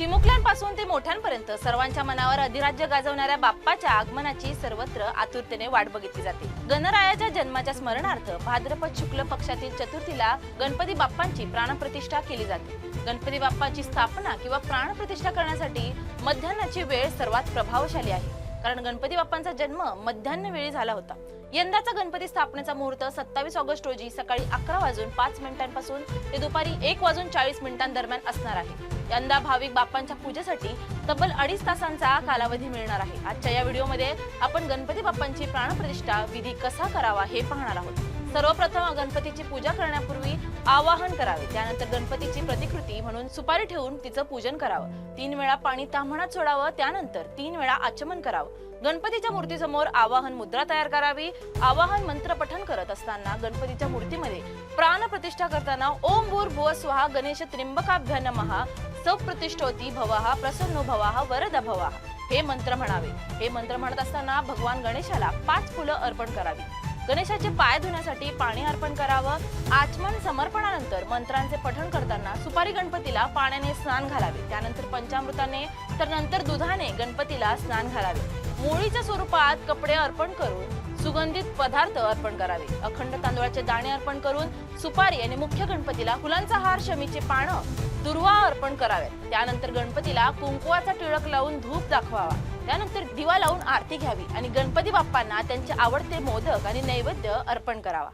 चिमुकल्यांपासून ते मोठ्यांपर्यंत सर्वांच्या मनावर अधिराज्य गाजवणाऱ्या बाप्पाच्या आगमनाची सर्वत्र आतुरतेने वाट बघितली जाते। गणरायाच्या जन्माच्या स्मरणार्थ भाद्रपद शुक्ल पक्षातील चतुर्थीला गणपती बाप्पांची प्राणप्रतिष्ठा केली जाते। गणपती बाप्पाची स्थापना किंवा प्राणप्रतिष्ठा करण्यासाठी मध्यान्हाची वेळ सर्वात प्रभावशाली आहे, कारण गणपती बाप्पांचा जन्म मध्यान्ह वेळी झाला होता। यंदाचा गणपती स्थापनेचा मुहूर्त 27 ऑगस्ट रोजी सकाळी 11:05 ते दुपारी 1:40 दरम्यान असणार आहे। यंदा भाविक बाप्पांच्या पूजेसाठी तब्बल 2.5 तासांचा कालावधी मिळणार आहे। आजच्या या व्हिडिओमध्ये आपण गणपती बाप्पांची प्राणप्रतिष्ठा विधी कसा करावा हे पाहणार आहोत। सर्वप्रथम गणपतीची पूजा करण्यापूर्वी आवाहन करावे, त्यानंतर गणपतीची प्रतिकृती म्हणून सुपारी ठेवून तिचं पूजन करावं। 3 वेळा पाणी ताम्हणात सोडावं, त्यानंतर 3 वेळा आचमन करावं। गणपतीच्या मूर्तीसमोर आवाहन मुद्रा तयार करावी। आवाहन मंत्र पठण करत असताना गणपतीच्या मूर्तीमध्ये प्राणप्रतिष्ठा करताना ओम भूर्भुवः स्वः गणेश त्र्यंबकाभ्यां नमः सप्रतिष्ठोति भवः प्रसन्नो भवः वरद भवः हे मंत्र म्हणावे। हे मंत्र म्हणत असताना भगवान गणेशाला 5 फुलं अर्पण करावी। गणेशाचे पाय धुण्यासाठी पाणी अर्पण करावं। आचमन समर्पणानंतर मंत्रांचे पठण करताना सुपारी गणपतीला पाण्याने स्नान घालावे, त्यानंतर पंचामृताने तर नंतर दुधाने गणपतीला स्नान घालावे। मोळीच्या स्वरूपात कपडे अर्पण करून सुगंधित पदार्थ अर्पण करावे। अखंड तांदूळाचे दाणे अर्पण करून सुपारी आणि मुख्य गणपतीला फुलांचा हार, शमीचे पानं, दुर्वा अर्पण करावेत। त्यानंतर गणपतीला कुंकुवाचा टिळक लावून धूप दाखवावा। त्यानंतर दिवा लावून आरती घ्यावी आणि गणपती बाप्पांना त्यांचे आवडते मोदक आणि नैवेद्य अर्पण करावा।